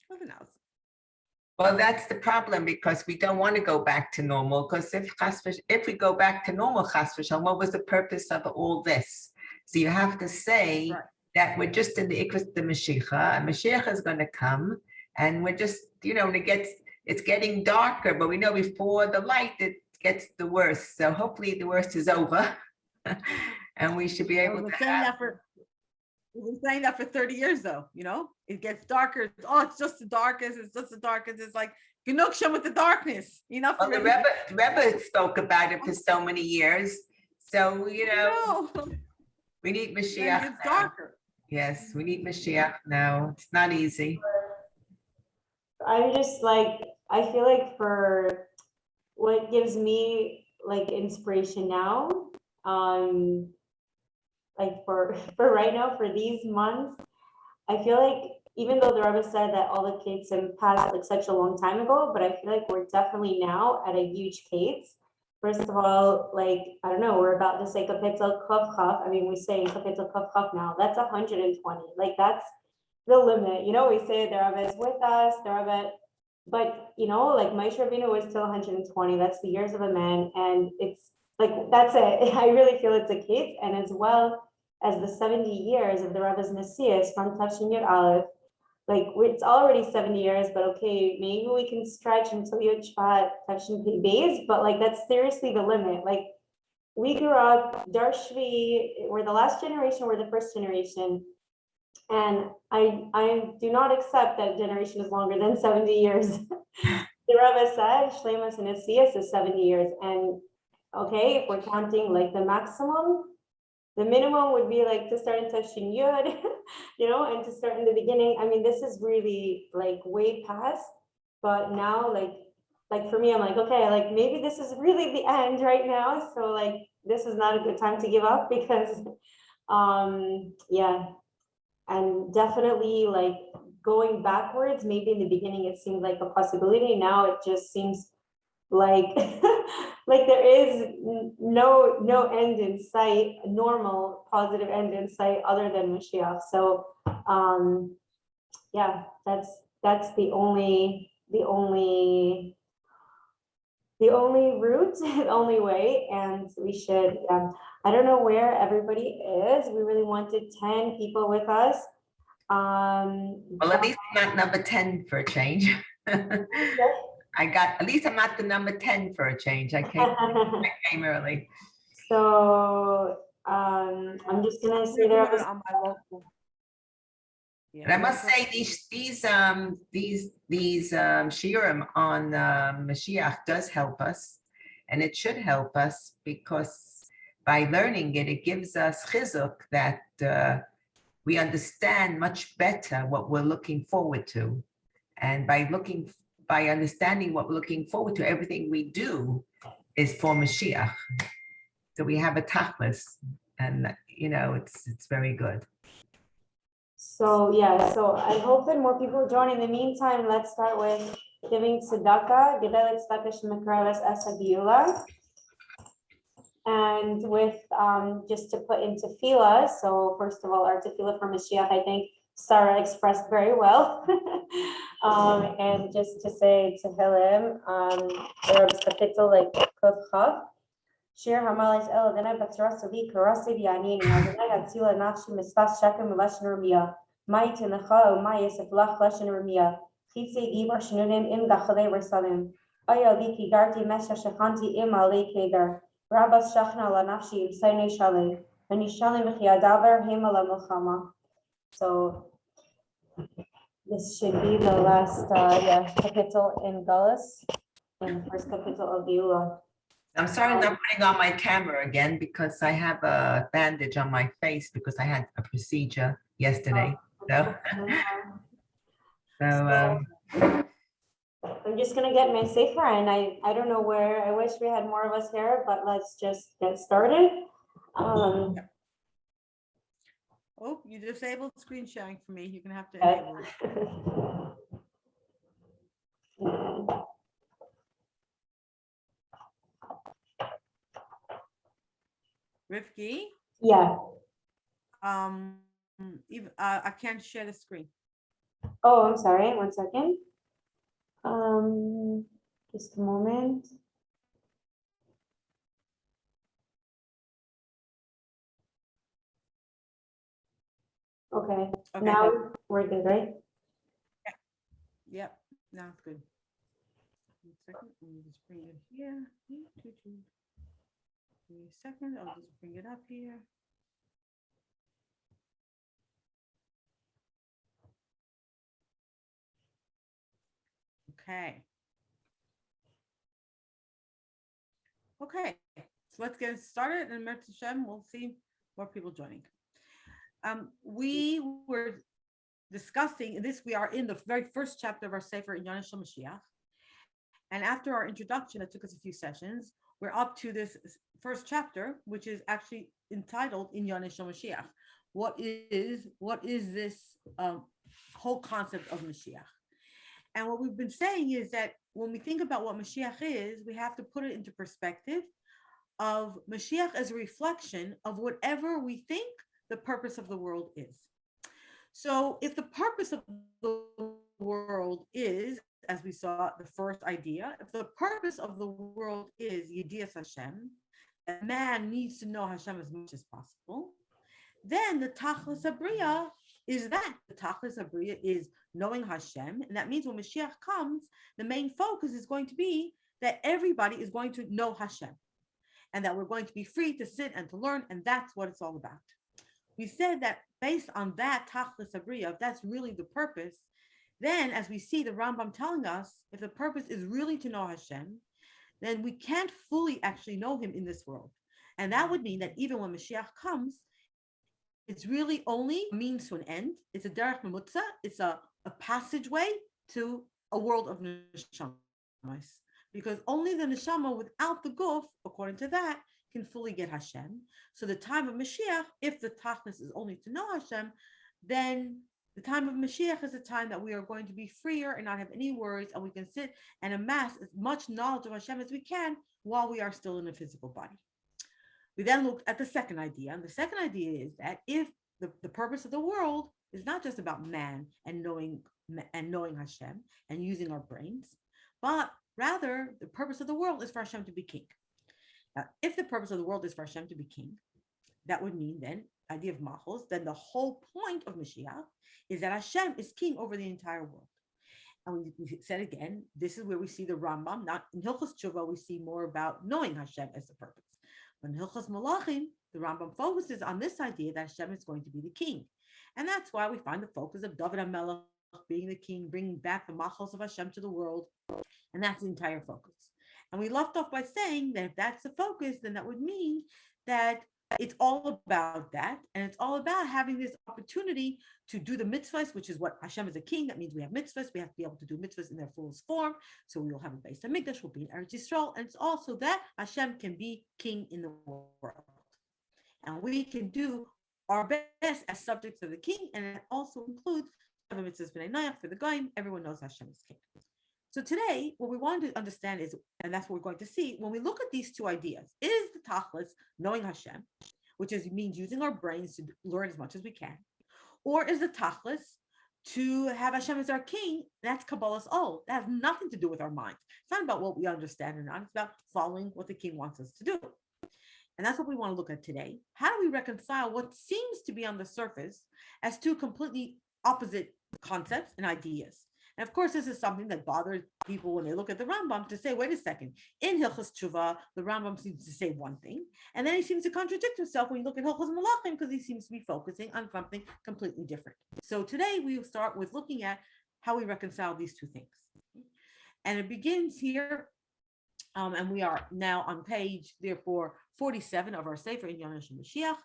Who knows? Well, that's the problem because we don't want to go back to normal. Because if we go back to normal, chas v'shalom, what was the purpose of all this? So you have to say that we're just in the ikvus the Mashiach, and Mashiach is going to come, and we're just, it's getting darker, but we know before the light it gets the worst. So hopefully the worst is over, and we should be able to. We've been saying that for 30 years, though. It gets darker. It's just the darkest. It's just the darkest. It's like Genuksha with the darkness. Well, the Rebbe spoke about it for so many years. So we need Mashiach. It's darker. Yes, we need Mashiach now. It's not easy. I'm just I feel like for what gives me inspiration now, for right now, for these months, I feel like even though the Rebbe said that all the kids have passed such a long time ago, but I feel like we're definitely now at a huge case. First of all, I don't know, we're about to say kapitel kaf kaf. I mean, we say kapitel kaf kaf now. That's 120. That's the limit. We say the Rebbe is with us, the Rebbe, but Moshe Rabbeinu was still 120. That's the years of a man, and it's that's it. I really feel it's a case, and as well as the 70 years of the Rebbe's Messias from Tafshin Yud Aleph, it's already 70 years, but okay, maybe we can stretch until Yud Shvat Tafshin Pei Beis, but that's seriously the limit. We grew up, Dar Shvi, we're the last generation, we're the first generation, and I do not accept that generation is longer than 70 years. The Rebbe said Shleimus and Messias is 70 years, and okay, if we're counting the maximum, the minimum would be to start in Tafshin Yud, and to start in the beginning. I mean, this is really way past, but now for me, I'm okay, maybe this is really the end right now. So this is not a good time to give up because, yeah, and definitely going backwards, maybe in the beginning it seemed like a possibility. Now it just seems there is no end in sight, normal positive end in sight other than Mashiach. So yeah, that's the only route, the only way. And we should I don't know where everybody is. We really wanted 10 people with us. Well, at least I'm not number 10 for a change. At least I'm not the number 10 for a change. I came early. So I'm just gonna say there was on my local. And I must say these shiurim on Mashiach does help us, and it should help us because by learning it, it gives us chizuk that we understand much better what we're looking forward to, and by understanding what we're looking forward to, everything we do is for Mashiach. So we have a tachlis, and it's very good. So yeah, so I hope that more people join. In the meantime, let's start with giving tzedakah, and with just to put into tefillah. So first of all, our tefillah for Mashiach, I think Sara expressed very well. And just to say to Hillel, there was kapitel Kuf Chav. Shir Hamalis El Dena Batrasali Karasi Yanini Hadana Hatzila Nafshi Misfas Shakam Leshan Ramia Might in the Chao Mayas of Lach Leshan Ramia Hitse Gibar Shnunim Im Dachale Rasalim Aya Liki Garti Mesha Shakanti Im Ale Kedar Rabas Shachna La Nafshi Saine Shalim and Nishalim Hiadaber Himala Muhammad. So this should be the last capital in Galus and first capital of Beulah. I'm sorry I'm not putting on my camera again because I have a bandage on my face because I had a procedure yesterday. So I'm just gonna get my sefer, and I don't know where. I wish we had more of us here, but let's just get started. Oh, you disabled screen sharing for me. You're gonna have to enable it. Rifki? Yeah. I can't share the screen. Oh, I'm sorry, 1 second. Just a moment. Okay, Okay. now we're good, right? Yep. Now it's good. 1 second. Let me just bring it here. Give me a second. I'll just bring it up here. Okay. Okay. So let's get started. And Mert Hashem, we'll see more people joining. We were discussing this. We are in the very first chapter of our Sefer in Yonah Shel Mashiach. And after our introduction, that took us a few sessions, we're up to this first chapter, which is actually entitled in Yonah Shel Mashiach. What is this whole concept of Mashiach? And what we've been saying is that when we think about what Mashiach is, we have to put it into perspective of Mashiach as a reflection of whatever we think the purpose of the world is. So if the purpose of the world is, as we saw the first idea, if the purpose of the world is Yedias Hashem, that man needs to know Hashem as much as possible, then the Tachlis Abriya is that. The Tachlis Abriya is knowing Hashem. And that means when Mashiach comes, the main focus is going to be that everybody is going to know Hashem and that we're going to be free to sit and to learn. And that's what it's all about. We said that based on that Tachlis Abriya, if that's really the purpose, then as we see the Rambam telling us, if the purpose is really to know Hashem, then we can't fully actually know him in this world. And that would mean that even when Mashiach comes, it's really only a means to an end. It's a derech memutza. It's a passageway to a world of neshamas. Because only the neshama without the guf, according to that, can fully get Hashem. So the time of Mashiach, if the tachlis is only to know Hashem, then the time of Mashiach is a time that we are going to be freer and not have any worries, and we can sit and amass as much knowledge of Hashem as we can while we are still in a physical body. We then looked at the second idea, and the second idea is that if the purpose of the world is not just about man and knowing Hashem and using our brains, but rather the purpose of the world is for Hashem to be king. Now, if the purpose of the world is for Hashem to be king, that would mean then, idea of Machos, then the whole point of Mashiach is that Hashem is king over the entire world. And we said again, this is where we see the Rambam, not in Hilchos Tshuva, we see more about knowing Hashem as the purpose. But in Hilchos Malachim, the Rambam focuses on this idea that Hashem is going to be the king. And that's why we find the focus of David HaMelech being the king, bringing back the Machos of Hashem to the world. And that's the entire focus. And we left off by saying that if that's the focus, then that would mean that it's all about that. And it's all about having this opportunity to do the mitzvahs, which is what Hashem is a king. That means we have mitzvahs. We have to be able to do mitzvahs in their fullest form. So we will have a Beis HaMikdash, we'll be in Eretz Yisrael. And it's also that Hashem can be king in the world. And we can do our best as subjects of the king. And it also includes mitzvahs b'nei Noach for the Goyim. Everyone knows Hashem is king. So today, what we want to understand is, and that's what we're going to see, when we look at these two ideas, is the tachlis, knowing Hashem, which means using our brains to learn as much as we can, or is the tachlis to have Hashem as our king? That's Kabbalah's all. That has nothing to do with our mind. It's not about what we understand or not. It's about following what the king wants us to do. And that's what we want to look at today. How do we reconcile what seems to be on the surface as two completely opposite concepts and ideas? And of course, this is something that bothers people when they look at the Rambam to say, wait a second, in Hilchos Tshuva, the Rambam seems to say one thing, and then he seems to contradict himself when you look at Hilchos Malachim because he seems to be focusing on something completely different. So today we will start with looking at how we reconcile these two things. And it begins here, and we are now on page, therefore, 47 of our Sefer in Yonah Shel Mashiach.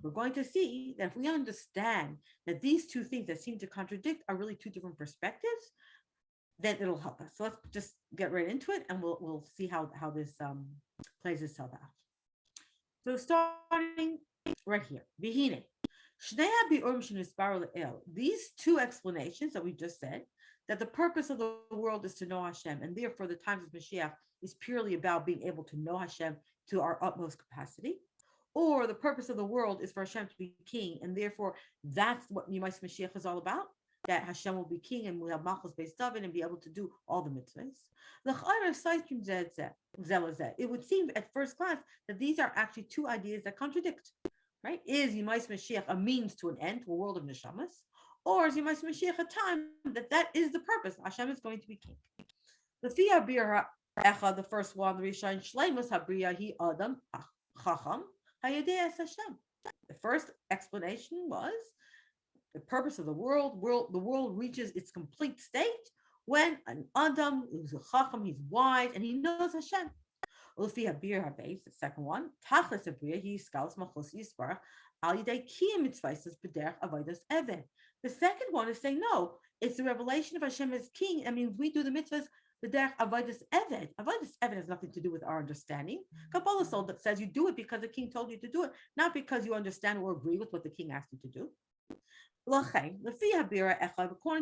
We're going to see that if we understand that these two things that seem to contradict are really two different perspectives, then it'll help us. So let's just get right into it, and we'll see how this plays itself out. So starting right here, Vihine. These two explanations that we just said, that the purpose of the world is to know Hashem, and therefore the times of Mashiach is purely about being able to know Hashem to our utmost capacity. or the purpose of the world is for Hashem to be king, and therefore that's what Yemais Mashiach is all about. That Hashem will be king and we'll have Malchus based David and be able to do all the mitzvahs. It would seem at first glance that these are actually two ideas that contradict. Right? Is Yemais Mashiach a means to an end, to a world of neshamas, or is Yemais Mashiach a time that is the purpose? Hashem is going to be king. The first one, the Rishon Shleimus Habriya Hi Adam Chacham Hayadeas Hashem. The first explanation was the purpose of the world. The world reaches its complete state when an Adam is a Chacham, he's wise, and he knows Hashem. The second one, Tachlis Habriya Hi Skaus Machos Yisparach Al Yidei Kiyum Mitzvahs B'derech Avodas Eved. The second one is saying no, it's the revelation of Hashem as king. I mean, we do the mitzvahs. The derech avodas eved. Avodas eved has nothing to do with our understanding. Kabbalah soul that says you do it because the king told you to do it, not because you understand or agree with what the king asked you to do. According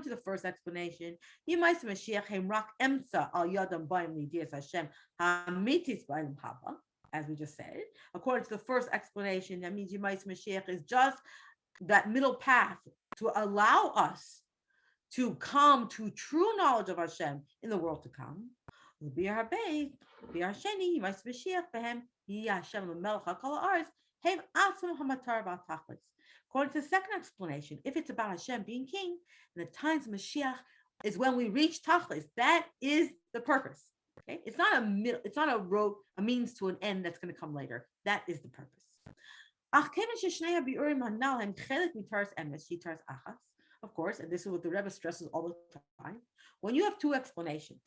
to the first explanation, as we just said, according to the first explanation, that means Yemais Mashiach is just that middle path to allow us to come to true knowledge of Hashem in the world to come. According to the second explanation, if it's about Hashem being king, and the times of Mashiach is when we reach Tachlis, that is the purpose. Okay, it's not a road, a means to an end that's going to come later. That is the purpose. Of course, and this is what the Rebbe stresses all the time, when you have two explanations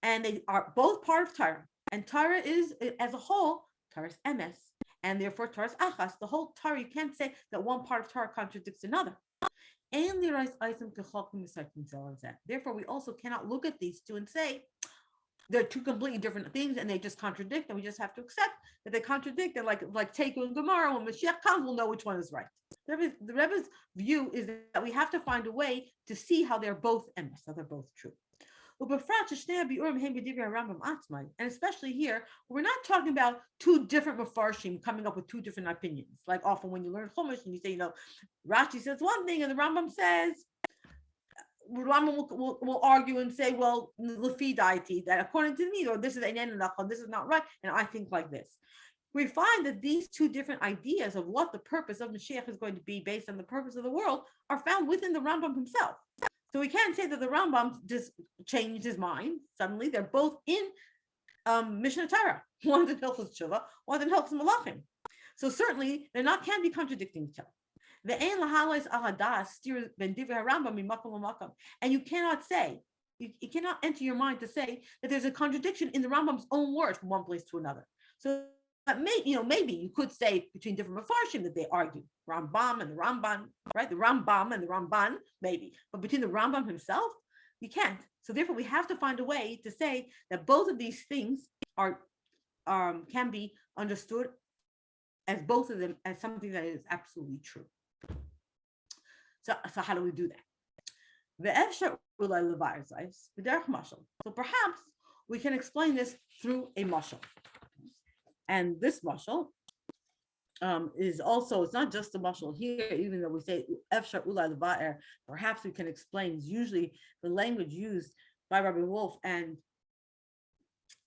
and they are both part of Torah, and Torah is as a whole, Torah's emes, and therefore Torah's achas, the whole Torah, you can't say that one part of Torah contradicts another. Therefore, we also cannot look at these two and say they're two completely different things and they just contradict, and we just have to accept that they contradict. And like Teiku and Gemara, when Mashiach comes, we'll know which one is right. The Rebbe's view is that we have to find a way to see how they're both emes, how they're both true. And especially here, we're not talking about two different mafarshim coming up with two different opinions. Like often when you learn Chumash and you say, Rashi says one thing and the Rambam says, Rambam will argue and say, well, lefi daiti, that according to me, or this is this is not right, and I think like this. We find that these two different ideas of what the purpose of Mashiach is going to be based on the purpose of the world are found within the Rambam himself. So we can't say that the Rambam just changed his mind suddenly. They're both in Mishnah Torah. One's in Hilchos Tshuva, one's in Hilchos Malachim. So certainly can't be contradicting each other. And you cannot say, you cannot enter your mind to say that there's a contradiction in the Rambam's own words from one place to another. So maybe you could say between different mafarshim that they argue, Rambam and the Ramban, right? The Rambam and the Ramban, maybe, but between the Rambam himself, you can't. So therefore, we have to find a way to say that both of these things can be understood as both of them as something that is absolutely true. So how do we do that? So perhaps we can explain this through a mashal. And this mashal is also, it's not just a mashal here, even though we say Efshar Ulai Levaer, perhaps we can explain, is usually the language used by Rabbi Wolf and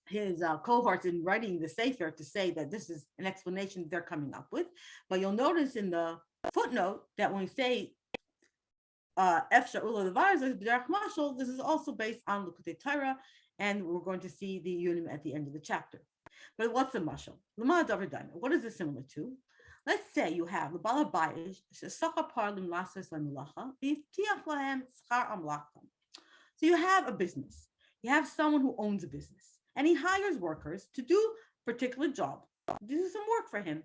his cohorts in writing the Sefer to say that this is an explanation they're coming up with. But you'll notice in the footnote that when we say Efshar Ulai Levaer, this is also based on Likutei Torah, and we're going to see the Yunim at the end of the chapter. But what's a mashal? What is it similar to? Let's say you have the balabayis. So you have a business. You have someone who owns a business, and he hires workers to do a particular job, do some work for him,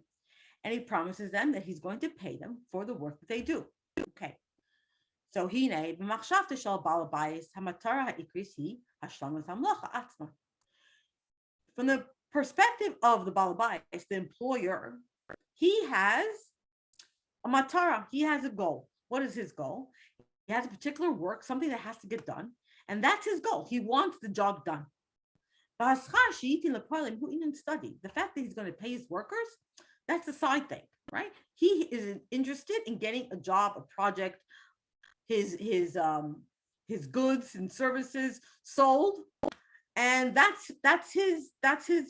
and he promises them that he's going to pay them for the work that they do. Okay. So from the perspective of the balabais, the employer, he has a matara, he has a goal. What is his goal? He has a particular work, something that has to get done, and that's his goal. He wants the job done. Who even studied the fact that he's going to pay his workers, That's a side thing, right? He is interested in getting a job, a project, his goods and services sold, and that's his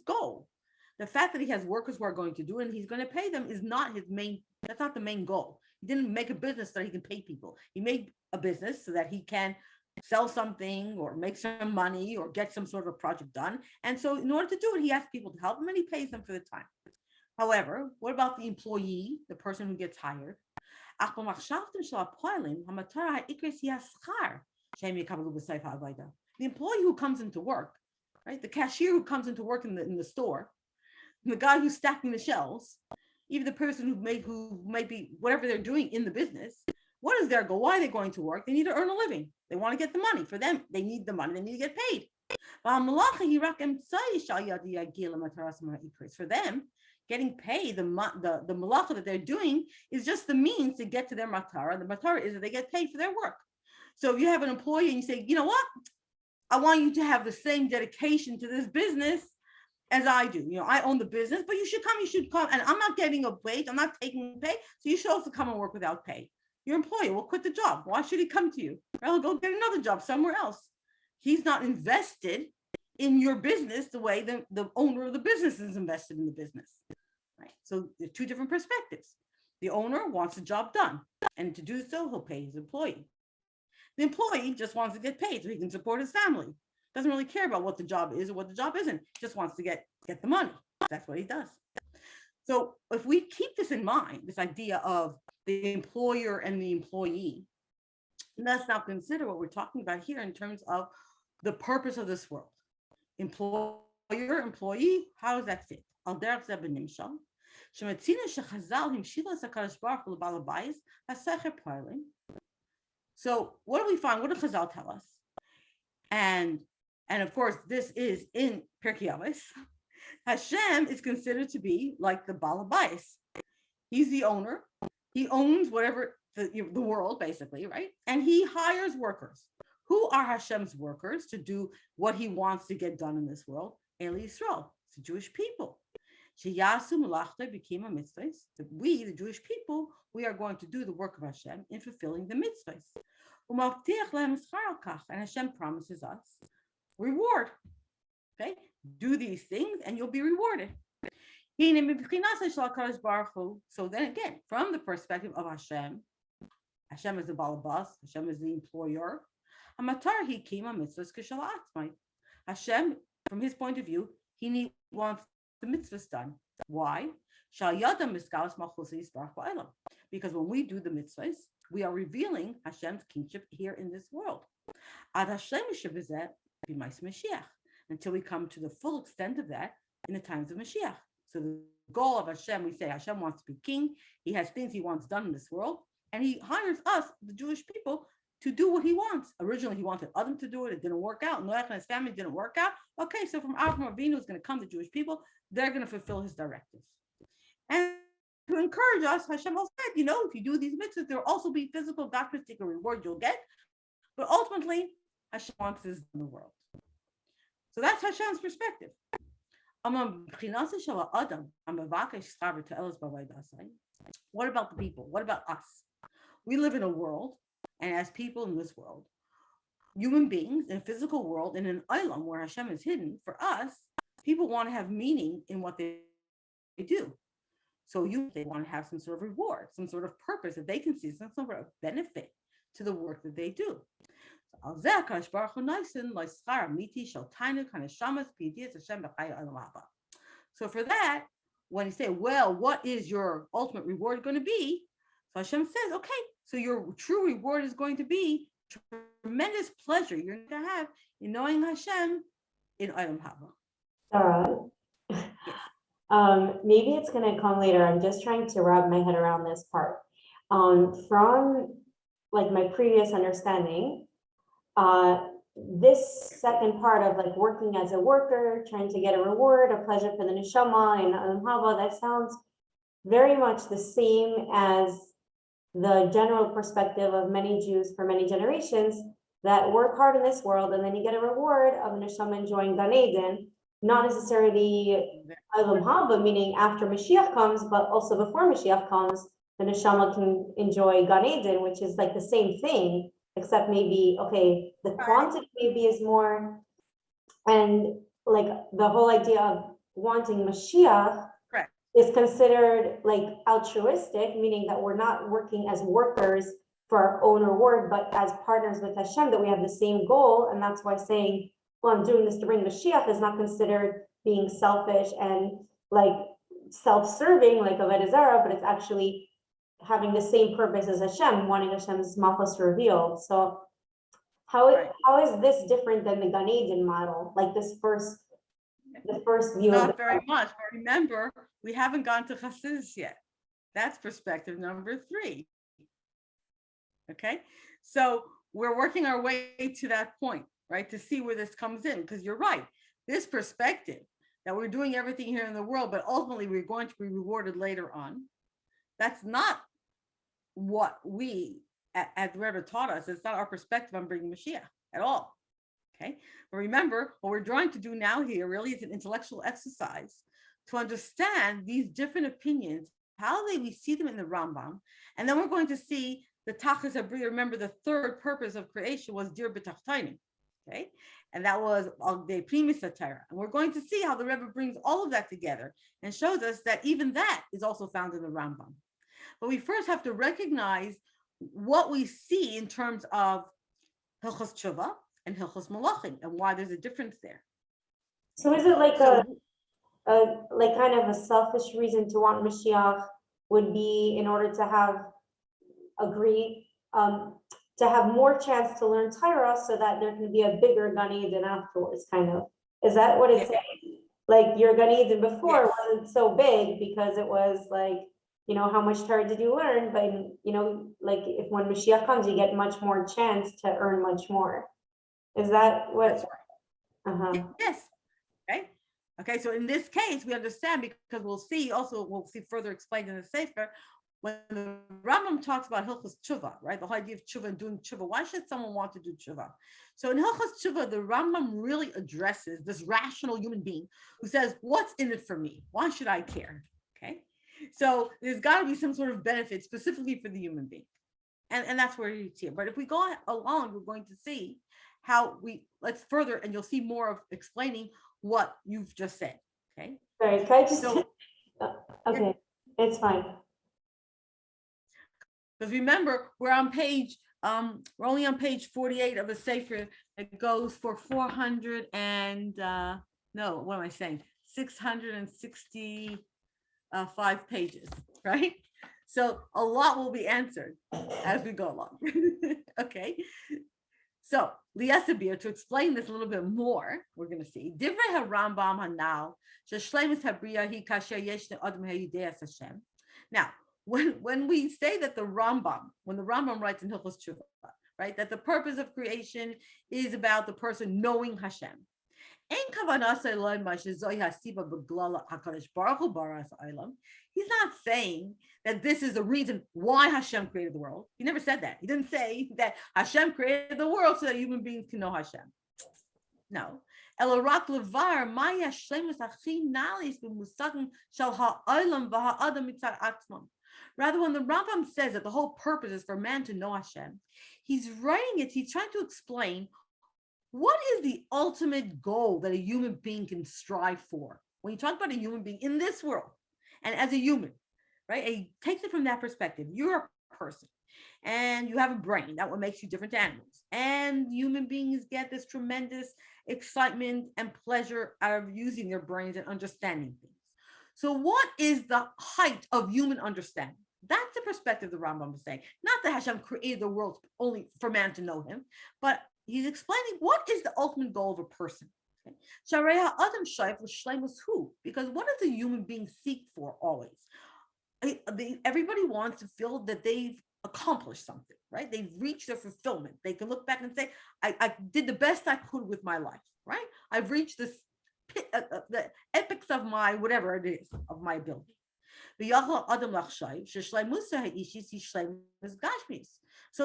goal. The fact that he has workers who are going to do it and he's going to pay them is not his main. That's not the main goal. He didn't make a business so that he can pay people. He made a business so that he can sell something or make some money or get some sort of project done. And so in order to do it, he asks people to help him and he pays them for the time. However, what about the employee, the person who gets hired? The employee who comes into work, right? The cashier who comes into work in the store, the guy who's stacking the shelves, even the person who might be whatever they're doing in the business. What is their goal? Why are they going to work? They need to earn a living. They want to get the money. For them, they need the money. They need to get paid. For them, getting paid, the malacha that they're doing is just the means to get to their matara. The matara is that they get paid for their work. So if you have an employee and you say, you know what, I want you to have the same dedication to this business as I do. You know, I own the business, but you should come, and I'm not getting a wage, I'm not taking pay, so you should also come and work without pay. Your employee will quit the job. Why should he come to you? Or he'll go get another job somewhere else. He's not invested in your business the way the owner of the business is invested in the business. Right? So there's two different perspectives. The owner wants the job done, and to do so, he'll pay his employee. The employee just wants to get paid so he can support his family. Doesn't really care about what the job is or what the job isn't. Just wants to get the money. That's what he does. So if we keep this in mind, this idea of the employer and the employee, let's now consider what we're talking about here in terms of the purpose of this world. Employer, employee, how does that fit? So what do we find? What do Chazal tell us? And of course, this is in Pirkei Avos. Hashem is considered to be like the Baal Habayis. He's the owner. He owns whatever the world, basically, right? And he hires workers. Who are Hashem's workers to do what he wants to get done in this world? Eli Yisrael, it's the Jewish people. Sheyasu Malachta became a mitzvahs. We, the Jewish people, we are going to do the work of Hashem in fulfilling the mitzvahs. And Hashem promises us reward. Okay, do these things and you'll be rewarded. So then again, from the perspective of Hashem, Hashem is the balabas, Hashem is the employer. Hashem, from his point of view, he wants the mitzvahs done. Why? Because when we do the mitzvahs, we are revealing Hashem's kingship here in this world. Until we come to the full extent of that in the times of Mashiach. So the goal of Hashem, we say Hashem wants to be king. He has things he wants done in this world. And he hires us, the Jewish people, to do what he wants. Originally, he wanted Adam to do it. It didn't work out. Noach and his family didn't work out. Okay, so from Avraham Avinu is going to come the Jewish people. They're going to fulfill his directives. And to encourage us, Hashem also said, you know, if you do these mitzvahs, there will also be physical, God-specific reward you'll get. But ultimately, Hashem wants this in the world. So that's Hashem's perspective. What about the people? What about us? We live in a world, and as people in this world, human beings in a physical world, in an olam where Hashem is hidden, for us, people want to have meaning in what they do. So they want to have some sort of reward, some sort of purpose that they can see, some sort of benefit to the work that they do. So for that, when you say, well, what is your ultimate reward going to be? So Hashem says, okay, so your true reward is going to be tremendous pleasure you're going to have in knowing Hashem in Olam Haba. Sara, maybe it's going to come later. I'm just trying to wrap my head around this part. From like my previous understanding, this second part of like working as a worker, trying to get a reward, a pleasure for the neshama and Olam Haba, that sounds very much the same as the general perspective of many Jews for many generations that work hard in this world, and then you get a reward of neshama enjoying Gan Eden, not necessarily Olam Haba, meaning after Mashiach comes, but also before Mashiach comes, the neshama can enjoy Gan Eden, which is like the same thing, except maybe, okay, the quantity maybe is more, and like the whole idea of wanting Mashiach Correct. is considered like altruistic, meaning that we're not working as workers for our own reward, but as partners with Hashem, that we have the same goal. And that's why saying, well, I'm doing this to bring Mashiach is not considered being selfish and like self-serving, like Avodah Zarah, but it's actually having the same purpose as Hashem, wanting Hashem's malchus revealed. So how is this different than the Gan Eden model? Like the first view of Not very much, but remember, we haven't gone to Chassidus yet. That's perspective number 3. Okay, so we're working our way to that point, right? To see where this comes in, because you're right. This perspective that we're doing everything here in the world, but ultimately we're going to be rewarded later on. That's not what we at Rebbe taught us. It's not our perspective on bringing Mashiach at all. Okay, but remember, what we're trying to do now here really is an intellectual exercise to understand these different opinions, how we see them in the Rambam, and then we're going to see the Tachlis Habriya. Remember, the third purpose of creation was Dir B'Tachtainim, okay, and that was the Primis Satira. And we're going to see how the Rebbe brings all of that together and shows us that even that is also found in the Rambam. But we first have to recognize what we see in terms of Hilchos Tshuva and Hilchos Malachim, and why there's a difference there. So is it like a like kind of a selfish reason to want Mashiach would be in order to have to have more chance to learn Torah, so that there can be a bigger Gan Eden afterwards, kind of? Is that what it's saying? Like your Gan Eden before wasn't so big because it was like, you know, how much Torah did you learn? But, you know, like if when Mashiach comes, you get much more chance to earn much more. Is that what? That's right. Yes. Okay. Okay. So in this case, we understand, because we'll see further explained in the Sefer, when the Rambam talks about Hilchos Tshuva, right? The whole idea of Tshuva and doing Tshuva. Why should someone want to do Tshuva? So in Hilchos Tshuva, the Rambam really addresses this rational human being who says, what's in it for me? Why should I care? Okay. So there's got to be some sort of benefit specifically for the human being. And that's where it's here. But if we go along, we're going to see how let's further, and you'll see more of explaining what you've just said. Okay. Sorry, can I just, okay, it's fine. Because remember, we're only on page 48 of a Sefer that goes for 665 pages, right? So a lot will be answered as we go along. Okay. So Liesabir, to explain this a little bit more, we're going to see Divrei HaRambam Hanal Sheshleimus Habriya Hi Kasher Yesh Adam HaYideas Hashem. Now, when we say that when the Rambam writes in Hilchos Tshuva, right, that the purpose of creation is about the person knowing Hashem. He's not saying that this is the reason why Hashem created the world. He never said that. He didn't say that Hashem created the world so that human beings can know Hashem. No. Rather, when the Rambam says that the whole purpose is for man to know Hashem, he's trying to explain what is the ultimate goal that a human being can strive for. When you talk about a human being in this world, and as a human, right? And he takes it from that perspective. You're a person, and you have a brain. That what makes you different to animals. And human beings get this tremendous excitement and pleasure out of using their brains and understanding things. So what is the height of human understanding? That's the perspective the Rambam is saying. Not that Hashem created the world only for man to know him, but he's explaining what is the ultimate goal of a person. Because what does a human being seek for always? Everybody wants to feel that they've accomplished something, right? They've reached their fulfillment. They can look back and say, I did the best I could with my life, right? I've reached this the epics of my whatever it is, of my ability. So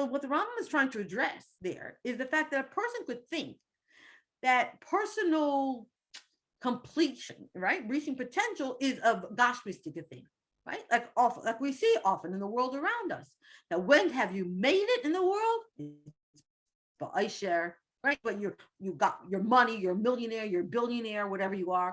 what the Rambam is trying to address there is the fact that a person could think that personal completion, right? Reaching potential is a gashmistic thing, right? Like often, like we see often in the world around us. That when have you made it in the world? It's by share, right? But you got your money, you're a millionaire, you're a billionaire, whatever you are.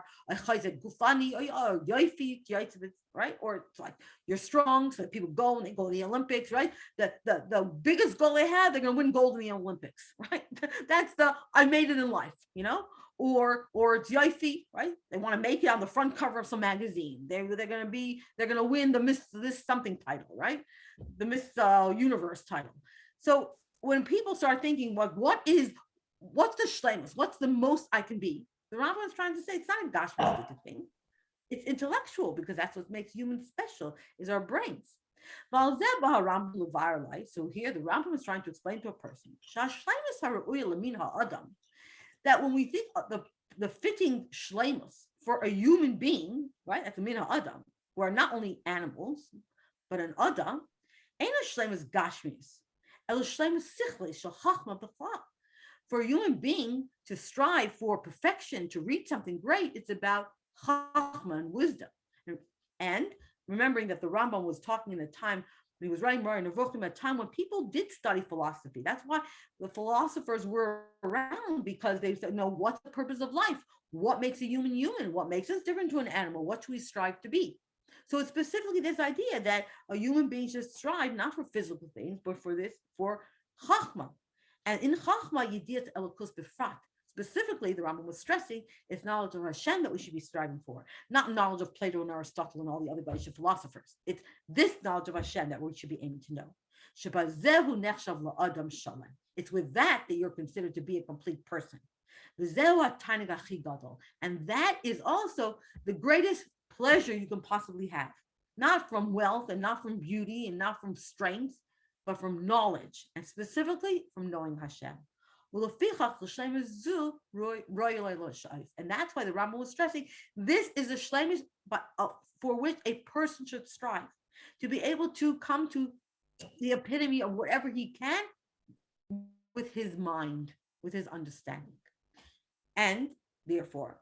Right? Or it's like you're strong, so people go and they go to the Olympics, right? The biggest goal they have, they're gonna win gold in the Olympics, right? That's the I made it in life, you know? Or it's Yoifi, right? They want to make it on the front cover of some magazine. They're gonna win the Miss this something title, right? The Miss Universe title. So when people start thinking, what's the shlemus? What's the most I can be? The Rambam is trying to say it's not a gashmistic thing. It's intellectual because that's what makes humans special is our brains. So here the Rambam is trying to explain to a person that when we think of the fitting shlemus for a human being, right? That's a min ha'adam, who are not only animals, but an adam, ain't a shlemus gashmis, el shlemus sichlis shel chachma b'chlal. For a human being to strive for perfection, to reach something great, it's about chachma and wisdom. And remembering that the Rambam was talking in a time when he was writing Mari Nevuchim, at a time when people did study philosophy. That's why the philosophers were around, because they said, no, what's the purpose of life? What makes a human human? What makes us different to an animal? What should we strive to be? So it's specifically this idea that a human being should strive not for physical things, but for chachma. And in chachma, yediyat elokus befrat. Specifically, the Rambam was stressing it's knowledge of Hashem that we should be striving for, not knowledge of Plato and Aristotle and all the other Baisha philosophers. It's this knowledge of Hashem that we should be aiming to know. It's with that you're considered to be a complete person. And that is also the greatest pleasure you can possibly have, not from wealth and not from beauty and not from strength, but from knowledge, and specifically from knowing Hashem. And that's why the Rambam was stressing this is a shlemus for which a person should strive, to be able to come to the epitome of whatever he can with his mind, with his understanding. And therefore,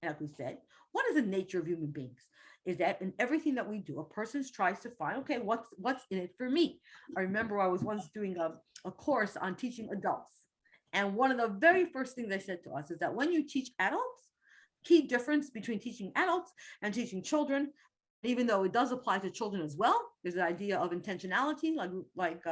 like we said, what is the nature of human beings? Is that in everything that we do, a person tries to find, okay, what's in it for me? I remember I was once doing a course on teaching adults. And one of the very first things they said to us is that when you teach adults, key difference between teaching adults and teaching children, even though it does apply to children as well, there's the idea of intentionality, like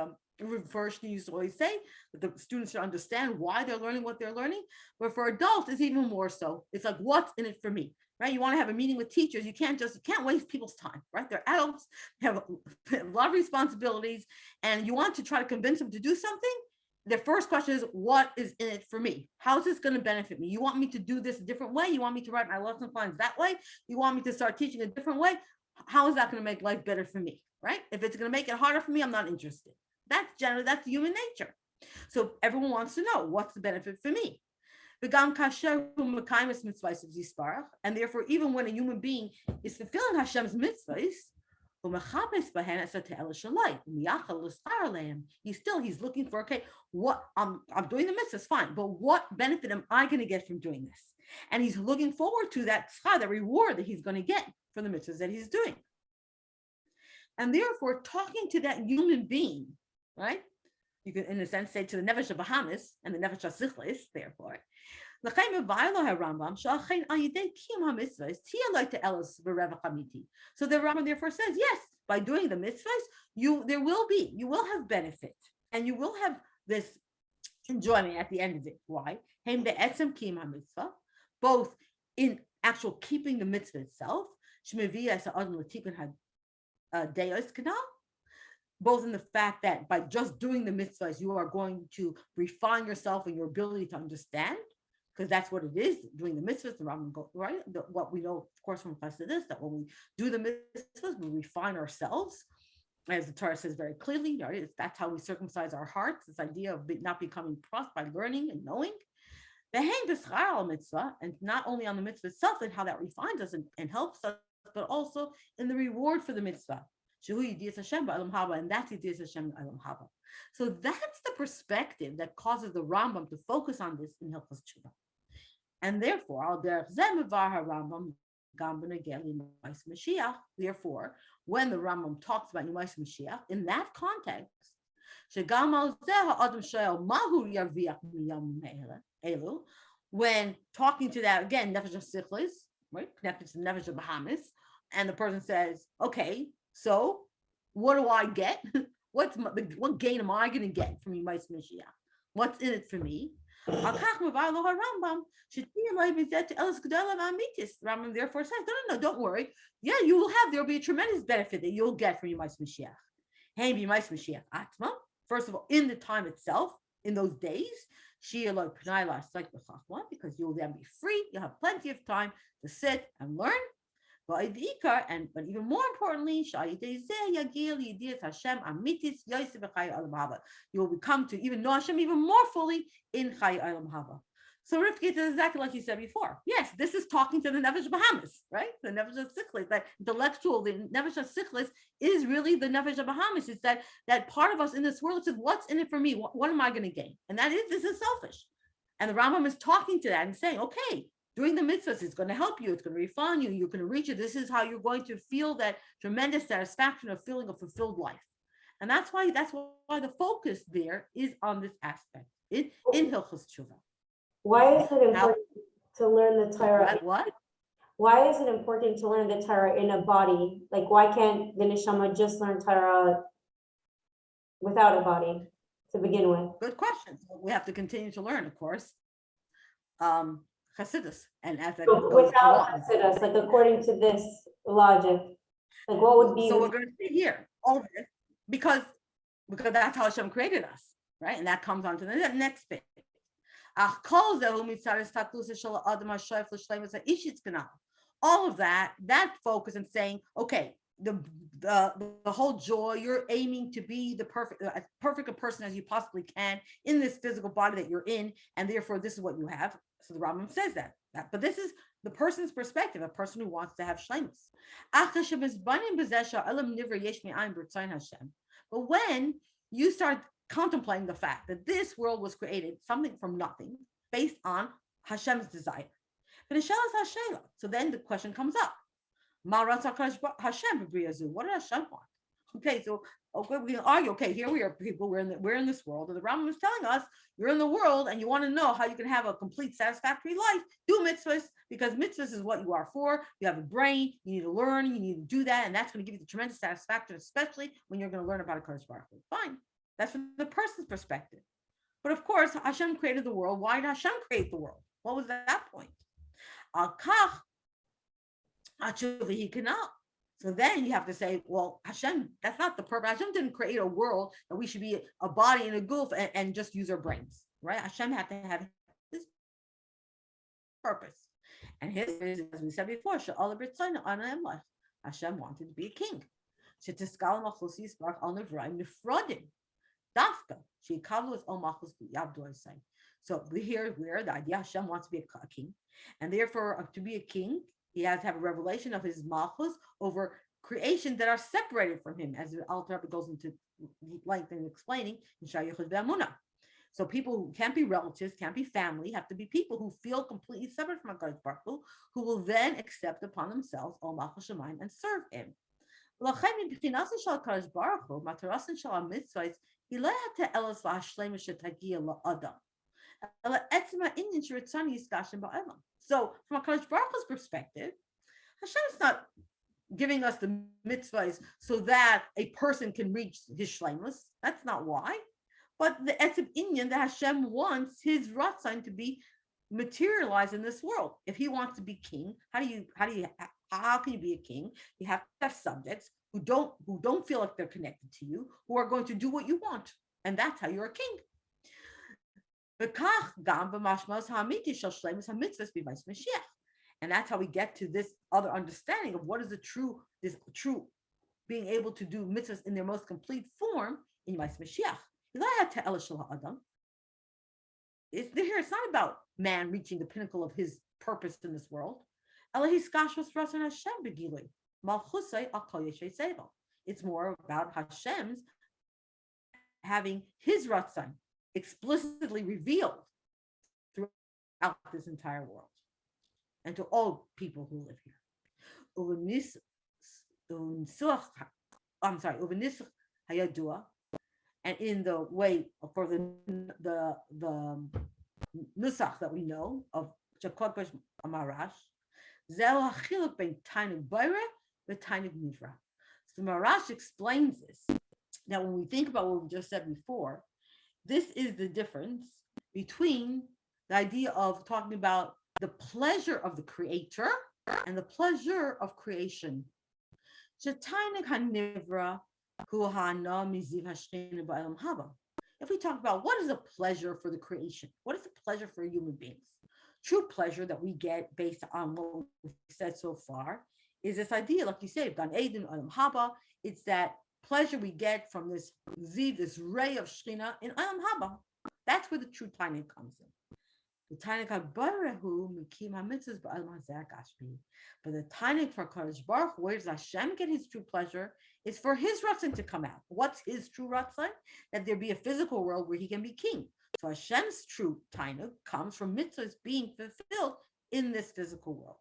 First, used to always say that the students should understand why they're learning what they're learning. But for adults, it's even more so. It's like, what's in it for me, right? You want to have a meeting with teachers. You can't waste people's time, right? They're adults, have a lot of responsibilities, and you want to try to convince them to do something. Their first question is, what is in it for me? How is this going to benefit me? You want me to do this a different way? You want me to write my lesson plans that way? You want me to start teaching a different way? How is that going to make life better for me, right? If it's going to make it harder for me, I'm not interested. That's human nature. So everyone wants to know what's the benefit for me. And therefore, even when a human being is fulfilling Hashem's mitzvahs, he's looking for, okay, what I'm doing the mitzvahs, fine, but what benefit am I going to get from doing this? And he's looking forward to that reward that he's going to get from the mitzvahs that he's doing. And therefore, talking to that human being, right? You can, in a sense, say to the Nefesh Bahamis and the Nefesh Sichlis, therefore. So the Rambam therefore says, yes, by doing the mitzvahs, you will have benefit, and you will have this enjoyment at the end of it. Why? Both in actual keeping the mitzvah itself, both in the fact that by just doing the mitzvahs, you are going to refine yourself and your ability to understand, because that's what it is, doing the mitzvahs, the Rambam, right? What we know, of course, from Chassidus, that when we do the mitzvahs, we refine ourselves, as the Torah says very clearly, right? That's how we circumcise our hearts, this idea of not becoming prost by learning and knowing. The hang the mitzvah, and not only on the mitzvah itself and how that refines us and helps us, but also in the reward for the mitzvah. And that's Yidiyas Hashem Elam Haba. So that's the perspective that causes the Rambam to focus on this in Hilchos Tshuva. And therefore, Al Derech Zeh Mevar HaRambam Gam B'Negel Yimais Mashiach. Therefore, when the Rambam talks about Yimais Mashiach, in that context, Shegam Al Zeh HaAdam Shoel Mahu Yarviach Miyam Elu, when talking to that, again, Nefesh HaSichlis, right, connected to Nefesh HaBahamis, and the person says, okay, so what do I get? What gain am I going to get from Yimais Mashiach? What's in it for me? Rambam therefore says, no, don't worry. Yeah, you will have, there'll be a tremendous benefit that you'll get from Yimais Mashiach. Hey, Yimais Mashiach Atma, first of all, in the time itself, in those days, because you'll then be free, you'll have plenty of time to sit and learn. But even more importantly, you will become to even know Hashem even more fully in Chai Olam Haba. So Rivka is exactly like you said before. Yes, this is talking to the Nefesh Bahamis, right? The Nefesh Sichlis, that intellectual, the Nefesh Sichlis is really the Nefesh Bahamis. It's that part of us in this world that says, what's in it for me? What am I going to gain? And this is selfish. And the Rambam is talking to that and saying, okay, doing the mitzvahs, it's going to help you. It's going to refine you. You're going to reach it. This is how you're going to feel that tremendous satisfaction of feeling a fulfilled life. And that's why the focus there is on this aspect in Hilchos Tshuva. Why is it important to learn the Torah? What? Why is it important to learn the Torah in a body? Like, why can't the neshama just learn Torah without a body to begin with? Good question. We have to continue to learn, of course. Chassidus, and as that So without Chassidus, like according to this logic, like what would be? So we're going to see here all of this because that's how Hashem created us, right? And that comes on to the next bit. All of that focus and saying, okay, the whole joy, you're aiming to be the as perfect a person as you possibly can in this physical body that you're in, and therefore this is what you have. So the Rambam says that. But this is the person's perspective, a person who wants to have shleimus. But when you start contemplating the fact that this world was created something from nothing based on Hashem's desire, so then the question comes up. What did Hashem want? Okay, so we can argue. Okay, here we are, people. We're in this world, and the Rambam is telling us you're in the world, and you want to know how you can have a complete, satisfactory life. Do mitzvahs, because mitzvahs is what you are for. You have a brain. You need to learn. You need to do that, and that's going to give you the tremendous satisfaction, especially when you're going to learn about a Kodesh Baruch Hu. Fine, that's from the person's perspective. But of course, Hashem created the world. Why did Hashem create the world? What was that point? So then you have to say, well, Hashem, that's not the purpose. Hashem didn't create a world that we should be a body and a goof and just use our brains, right? Hashem had to have his purpose. And his, as we said before, Hashem wanted to be a king. So here the idea Hashem wants to be a king, and therefore to be a king, he has to have a revelation of his malchus over creation that are separated from him, as the Alter Rebbe goes into length in explaining in Shayachus Ve'amunah. So people who can't be relatives, can't be family, have to be people who feel completely separate from HaKadosh Baruch Hu, who will then accept upon themselves Ol Malchus Shemayim and serve him. So from a HaKadosh Baruch Hu's perspective, Hashem is not giving us the mitzvahs so that a person can reach his shleimus. That's not why. But the etzem inyan that Hashem wants his ratzon to be materialized in this world. If he wants to be king, how can you be a king? You have to have subjects who don't feel like they're connected to you, who are going to do what you want, and that's how you're a king. And that's how we get to this other understanding of what is this true being able to do mitzvahs in their most complete form in Yimais Mashiach. It's not about man reaching the pinnacle of his purpose in this world. It's more about Hashem's having his Ratzon explicitly revealed throughout this entire world and to all people who live here. I'm sorry, hayadua, and in the way for the nusach that we know of Jakob Amarash, zeh hachiluk ben tainig bayre v'tainig nivra. So Marash explains this. Now, when we think about what we just said before, this is the difference between the idea of talking about the pleasure of the creator and the pleasure of creation. If we talk about what is a pleasure for the creation, what is the pleasure for human beings? True pleasure that we get based on what we've said so far is this idea, like you say, Gan Eden, Olam Haba. It's that pleasure we get from this ziv, this ray of Shekhinah in Olam Haba. That's where the true tainik comes in. The tainik habarehu mikim hamitzvos ba'olam hazeh gashmi. But the tainik for Kadosh Baruch Hu, where does Hashem get his true pleasure? Is for his ratzon to come out. What's his true ratzon? That there be a physical world where he can be king. So Hashem's true tainik comes from mitzvahs being fulfilled in this physical world,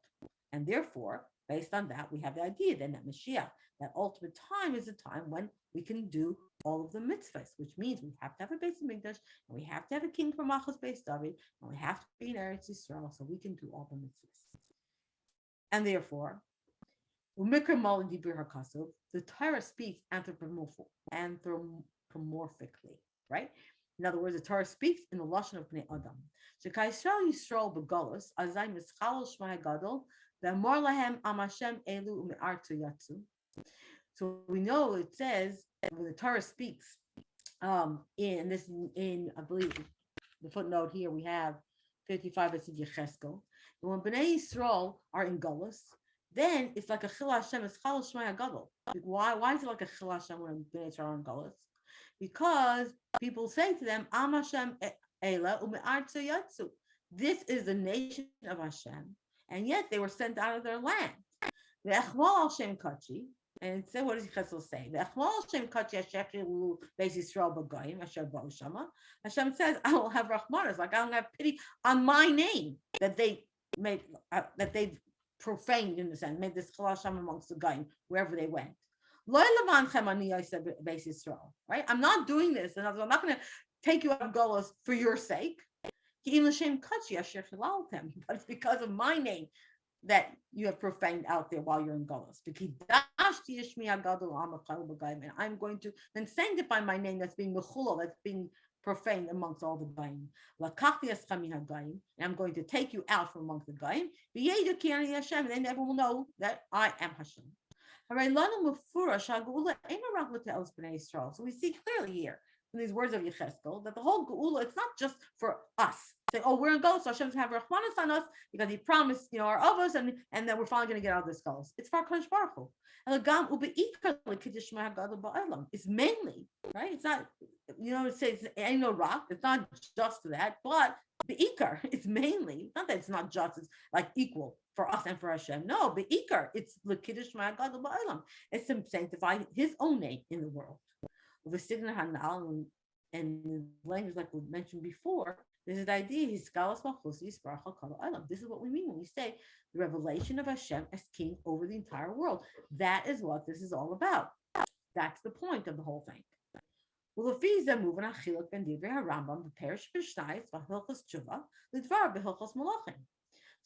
and therefore, based on that, we have the idea then that Mashiach, that ultimate time, is a time when we can do all of the mitzvahs, which means we have to have a Beis Hamikdash, and we have to have a king from Malchus Beis David, and we have to be in Eretz Yisrael, so we can do all the mitzvahs. And therefore, the Torah speaks anthropomorphically, right? In other words, the Torah speaks in the lashon of Bnei Adam. Yisrael begolus azay mischal shmai gadol ve'amor lahem am Hashem elu u'me'artu yatsu. So we know it says when the Torah speaks in I believe the footnote here we have 55 it's Yecheskel. And when Bnei Yisrael are in Golus, then it's like a Chil Hashem, it's Chal Shmai HaGadol. Why is it like a Chil Hashem when Bnei Yisrael are in Golus? Because people say to them, Am Hashem Ela Ume'artzu Yatsu. This is the nation of Hashem, and yet they were sent out of their land. Ve'echmal al Shem Kachi. And so what does Chesel say? Hashem says, I will have Rahmanas, like I will have pity on my name that they made, that they've profaned in the sense, made this Chil Hashem amongst the Goyim, wherever they went. Right? I'm not doing this, and I'm not going to take you out of Golos for your sake. But it's because of my name that you have profaned out there while you're in Golos. And I'm going to then sanctify my name that's being mechulal, that's being profaned amongst all the Goyim. And I'm going to take you out from amongst the Goyim. And then everyone will know that I am Hashem. So we see clearly here in these words of Yecheskel that the whole Geula, it's not just for us. Say, oh, we're in Golos, so Hashem's have Rahmanas on us because He promised, our Avos, and then we're finally going to get out of this Golos. It's for Kadosh Baruch Hu. It's mainly, right? It's not, it says ain't no rock. It's not just that, but Be'ikar, it's mainly, not that it's not just, it's like equal for us and for Hashem. No, Be'ikar, it's L'Kiddush Ma'agadol Ba'olam. It's to sanctify His own name in the world. And language like we mentioned before, this is the idea. This is what we mean when we say the revelation of Hashem as king over the entire world. That is what this is all about. That's the point of the whole thing. So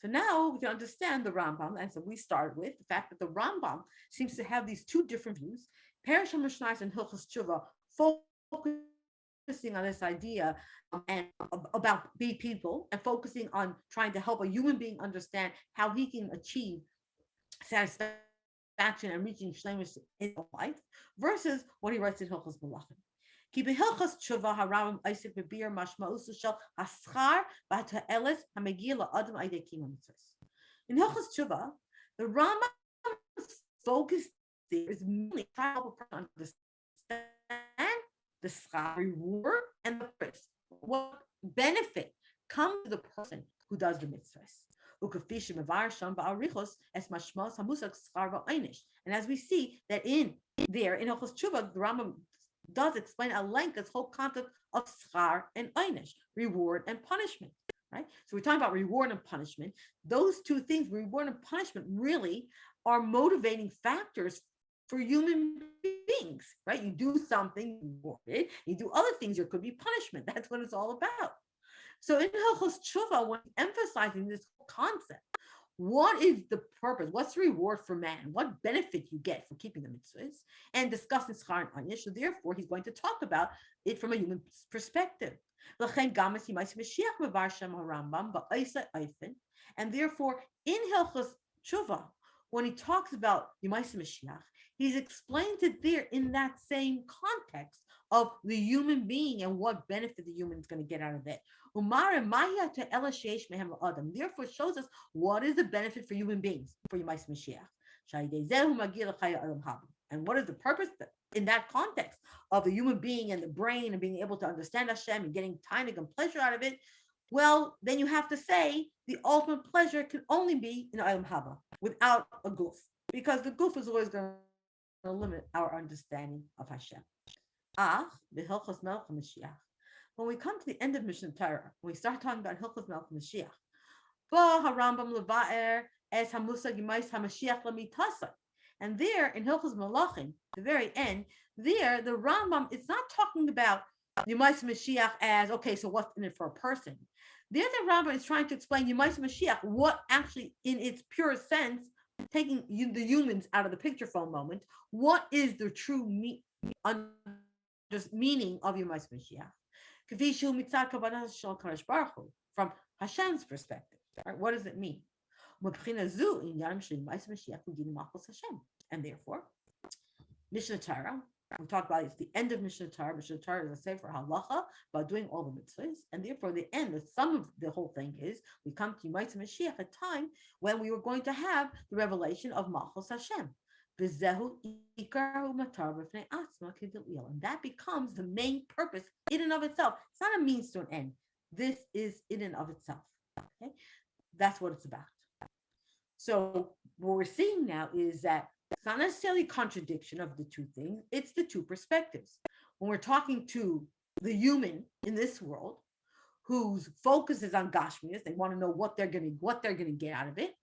now we can understand the Rambam, and so we start with the fact that the Rambam seems to have these two different views. Perish HaMishnayos and Hilchos Tshuva focusing on this idea and about be people and focusing on trying to help a human being understand how he can achieve satisfaction and reaching shlemus in life, versus what he writes in Hilchos Malachim. In Hilchos Tshuva, the Rambam's focus is mainly trying to help a person understand the schar, reward, and the purpose. What benefit comes to the person who does the mitzvahs? And as we see that in Hilchos Tshuva, the Rambam does explain at length this whole concept of schar and einish, reward and punishment. Right? So we're talking about reward and punishment. Those two things, reward and punishment, really are motivating factors for human beings, right? You do something, rewarded. You do other things, there could be punishment. That's what it's all about. So in Hilchos Tshuva, when emphasizing this concept, what is the purpose? What's the reward for man? What benefit you get for keeping the mitzvahs? And discussing schar and einish. So therefore, he's going to talk about it from a human perspective. And therefore, in Hilchos Tshuva, when he talks about Yemais Mashiach, he's explained it there in that same context of the human being and what benefit the human is going to get out of it. Therefore, it shows us what is the benefit for human beings for Yemais Mashiach. And what is the purpose in that context of the human being and the brain and being able to understand Hashem and getting time and pleasure out of it? Well, then you have to say the ultimate pleasure can only be in Olam Haba without a goof, because the goof is always going to limit our understanding of Hashem. When we come to the end of Mishnah Torah, when we start talking about Hilchos Melech Mashiach, and there in Hilchos Malachim, the very end, there the Rambam is not talking about Yemais Mashiach as, okay, so what's in it for a person? There the Rambam is trying to explain Yemais Mashiach, what actually in its pure sense, taking the humans out of the picture for a moment, what is the true meaning of Yemais Mashiach? From Hashem's perspective, right? What does it mean? And therefore, Mishnah Torah, we talk about it's the end of Mishnah Torah. Mishnah Torah is a sefer halacha about doing all the mitzvahs, and therefore the end, the sum of the whole thing is we come to Yemais Mashiach, a time when we were going to have the revelation of Malchus Hashem. And that becomes the main purpose in and of itself. It's not a means to an end. This is in and of itself. Okay, that's what it's about. So what we're seeing now is that it's not necessarily a contradiction of the two things. It's the two perspectives. When we're talking to the human in this world, whose focus is on Gashmias, they want to know what they're going to get out of it.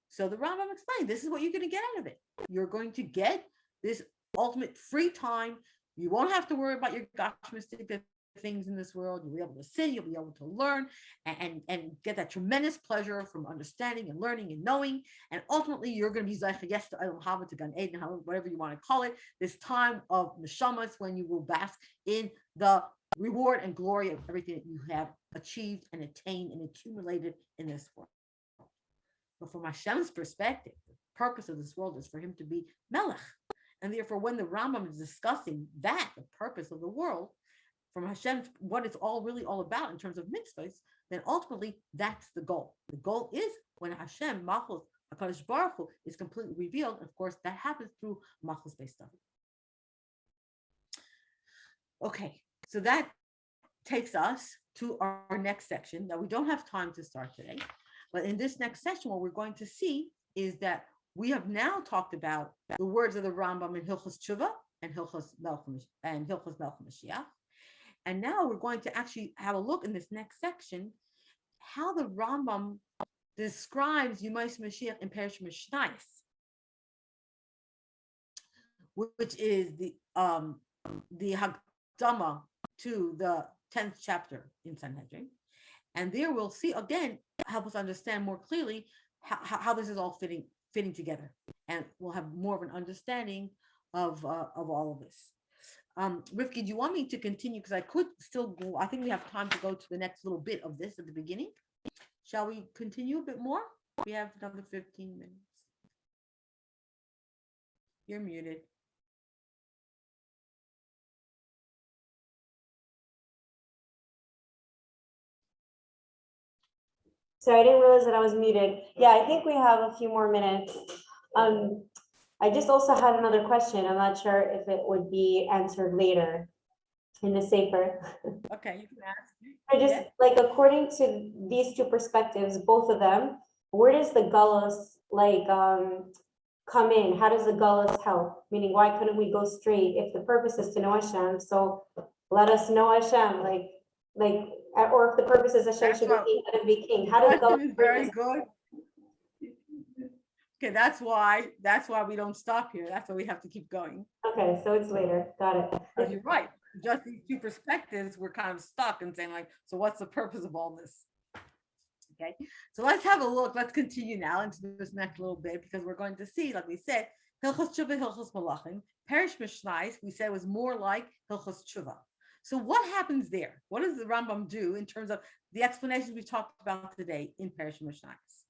So the Rambam explained, this is what you're going to get out of it. You're going to get this ultimate free time. You won't have to worry about your Gashmistic things in this world. You'll be able to sit, you'll be able to learn and get that tremendous pleasure from understanding and learning and knowing. And ultimately, you're going to be yes to Olam Haba, to Gan Eden, whatever you want to call it, this time of neshamas when you will bask in the reward and glory of everything that you have achieved and attained and accumulated in this world. But from Hashem's perspective, the purpose of this world is for him to be Melech. And therefore, when the Rambam is discussing that, the purpose of the world, from Hashem, what it's all really all about in terms of mitzvahs, then ultimately that's the goal. The goal is when Hashem, Malchus, HaKadosh Baruch Hu, is completely revealed. And of course, that happens through Malchus based stuff. Okay, so that takes us to our next section that we don't have time to start today. But in this next session, what we're going to see is that we have now talked about the words of the Rambam in Hilchos Tshuva and Hilchos Melech Mashiach. And now we're going to actually have a look in this next section how the Rambam describes Yemais Mashiach in Perish Mishnayos, which is the Hakdama to the 10th chapter in Sanhedrin. And there we'll see again, help us understand more clearly how this is all fitting together, and we'll have more of an understanding of all of this. Rivki, do you want me to continue? Because I could still go. I think we have time to go to the next little bit of this at the beginning. Shall we continue a bit more? We have another 15 minutes. You're muted. So I didn't realize that I was muted. Yeah, I think we have a few more minutes. I just also had another question. I'm not sure if it would be answered later in the Sefer. Okay, you can ask. I just like, according to these two perspectives, both of them, where does the gullus come in? How does the gullus help? Meaning, why couldn't we go straight if the purpose is to know Hashem? So let us know Hashem, or if the purpose is Hashem should be king, let him be king. How does Question is very gullus? good. Okay, that's why we don't stop here. That's why we have to keep going. Okay, so it's later. Got it. You're right. Just these two perspectives, we're kind of stuck and saying like, so what's the purpose of all this? Okay, so let's have a look. Let's continue now into this next little bit because we're going to see, like we said, Hilchos Tshuva, Hilchos Malachim, Perish Mishnais, we said was more like Hilchos Tshuva. So what happens there? What does the Rambam do in terms of the explanations we talked about today in Perish Mishnais?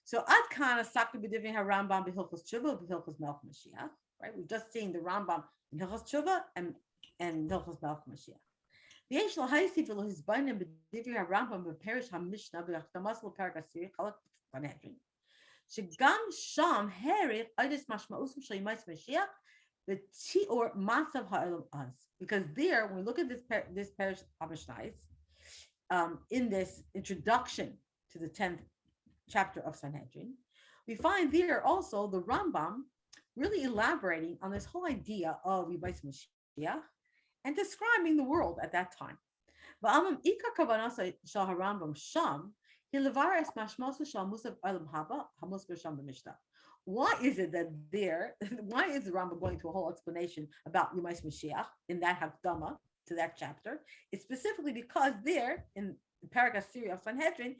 So Ad Kana Sakta B'Divin HaRambam B'Hilchos Tshuva B'Hilchos Melch Mashiach. Right, we've just seen the Rambam in Hilchos Tshuva and Hilchos Melch Mashiach. ויש להוסיף ולהסביר בדברי הרמב"ם בפרש המשנה בהקדמת לפרק עשירי חלק בנהדרין, שגם שם העריך עדות משמעות של ימות משיח ותיאור מצב העולם אז. Because there, when we look at this parish Mishnais, in this introduction to the 10th chapter of Sanhedrin, we find there also the Rambam really elaborating on this whole idea of Yimos Mashiach and describing the world at that time. Why is it that there, why is the Rambam going to a whole explanation about Yimos Mashiach in that Hakdama to that chapter? It's specifically because there, in the Paragraph Siri of Sanhedrin,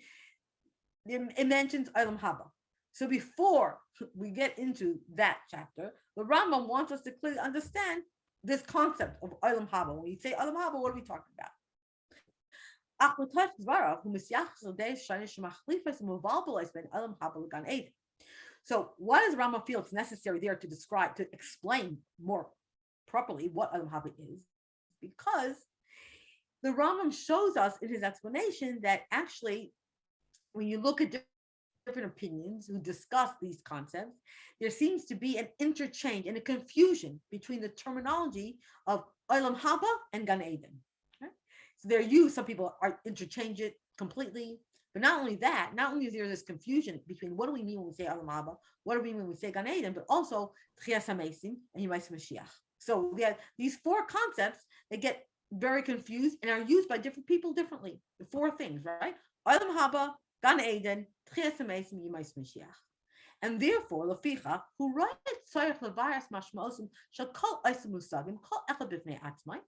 it mentions Olam Haba. So before we get into that chapter, the Rambam wants us to clearly understand this concept of Olam Haba. When you say Olam Haba, what are we talking about? So why does Rambam feel it's necessary there to describe, to explain more properly what Olam Haba is? Because the Rambam shows us in his explanation that actually, when you look at different opinions who discuss these concepts, there seems to be an interchange and a confusion between the terminology of Olam Haba and Gan Eden. Right? So they're used, some people interchange it completely, but not only that, not only is there this confusion between what do we mean when we say Olam Haba, what do we mean when we say Gan Eden, but also Tchias HaMesim and Yimos Mashiach. So we have these four concepts that get very confused and are used by different people differently. The four things, right? Olam Haba, Gan Eden, Tchias HaMesim, Yimos Mashiach. And therefore, Leficha, who writes Tzarech Levaras Mashmaosim shall call Osim Musagim, call Echad B'fnei Atzmai.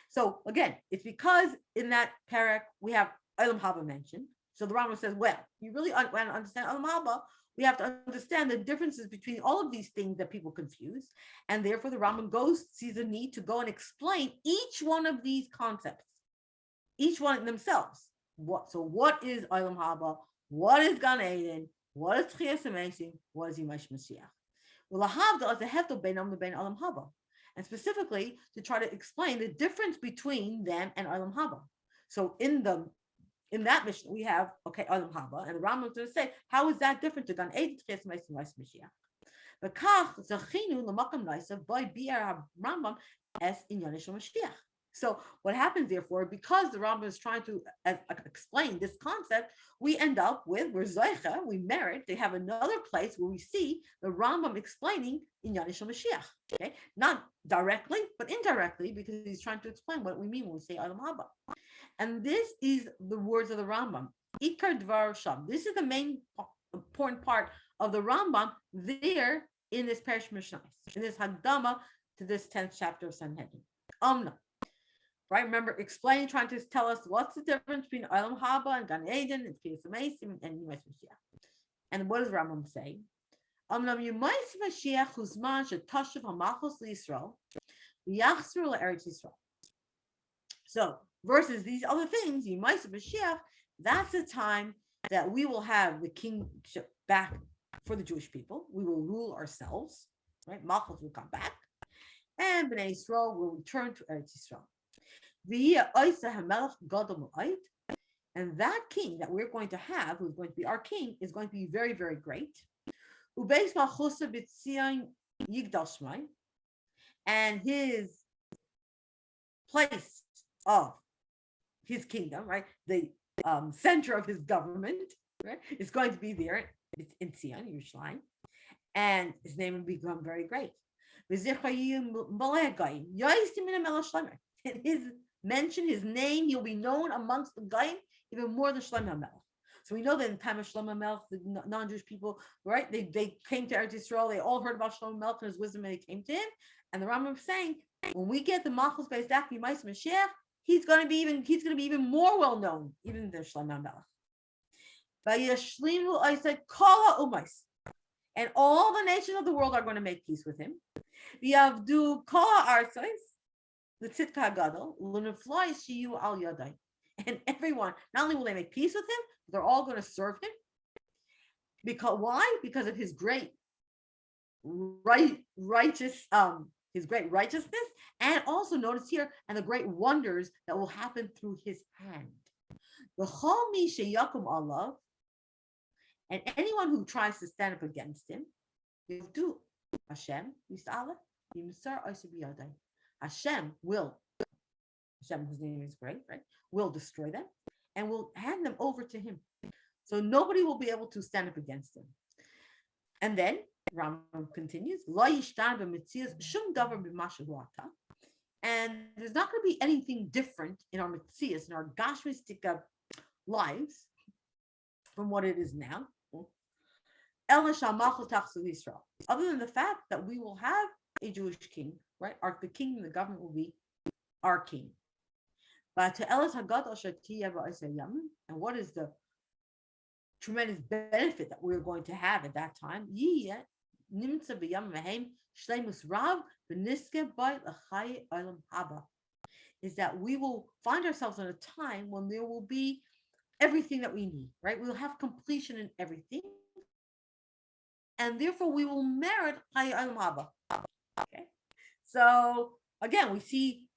So again, it's because in that parak we have Olam Haba mentioned. So the Rambam says, well, you really want to understand Olam Haba, we have to understand the differences between all of these things that people confuse. And therefore the Rambam sees the need to go and explain each one of these concepts, each one themselves. What is Olam Haba? What is Gan Eden? What is Tchias HaMesim? What is Yimos Mashiach? Well, Lahavdil is a heftel beinam lebein Olam Haba, and specifically to try to explain the difference between them and Olam Haba. So in that mission we have Olam Haba, and the Rambam is going to say how is that different to Gan Eden, Tchias HaMesim, Yimos Mashiach? V'kach zachinu l'makam naisa by bi'ar Rambam es inyan shel Mashiach. So what happens, therefore, because the Rambam is trying to explain this concept, we end up with, we're Zoicha, we merit to have another place where we see the Rambam explaining Inyan shel Mashiach. Okay, not directly, but indirectly, because he's trying to explain what we mean when we say Olam Haba. And this is the words of the Rambam. Ikar Dvar Sham. This is the main important part of the Rambam there in this Perish Mishnah, in this Hagdama to this 10th chapter of Sanhedrin. Right? Remember, trying to tell us what's the difference between Olam Haba and Gan Eden and Tchias HaMesim and Yimos Mashiach. And what does Rambam say? Yimos Mashiach huzman shetashuv hamalchus liYisrael v'yachzru le'eretz Yisrael. So, versus these other things, Yimos Mashiach, that's the time that we will have the kingship back for the Jewish people. We will rule ourselves, right? Malchus will come back, and Bnei Yisrael will return to Eretz Yisrael. And that king that we're going to have, who's going to be our king, is going to be very, very great. And his place of his kingdom, right, the center of his government, right? It's going to be there. It's in Sion, Yerushalayim, and his name will become very great. And his mention, his name, he'll be known amongst the Goyim even more than Shlomo HaMelech. So we know that in the time of Shlomo HaMelech, the non-Jewish people, right? They came to Eretz Yisrael. They all heard about Shlomo HaMelech and his wisdom, and they came to him. And the Rambam is saying, when we get the Malchus Beis Dachmi Ma'aseh Mashiach, he's going to be even more well known, even than Shlomo HaMelech. Vayashlimu, I said, Kol ha'umos, and all the nations of the world are going to make peace with him. V'yavdu kol ha'artzos, the tzidka hagadol, l'nefloi shiyu al yadai. And everyone, not only will they make peace with him, but they're all going to serve him. Because why? Because of his great righteousness, and also notice here, and the great wonders that will happen through his hand. The whole mi sheyakum Allah, and anyone who tries to stand up against him, do Hashem Yis'aleh Yimsar Oisibiyadai. Hashem, whose name is great, right? Will destroy them and will hand them over to him. So nobody will be able to stand up against him. And then Rambam continues, and there's not going to be anything different in our Metzias, in our Gashmistic lives from what it is now. Other than the fact that we will have a Jewish king, right? The king, the government will be our king. But to Elas Hagad and what is the tremendous benefit that we're going to have at that time? Is that we will find ourselves in a time when there will be everything that we need, right? We'll have completion in everything. And therefore we will merit Chai Olam Haba. Okay. So again, we see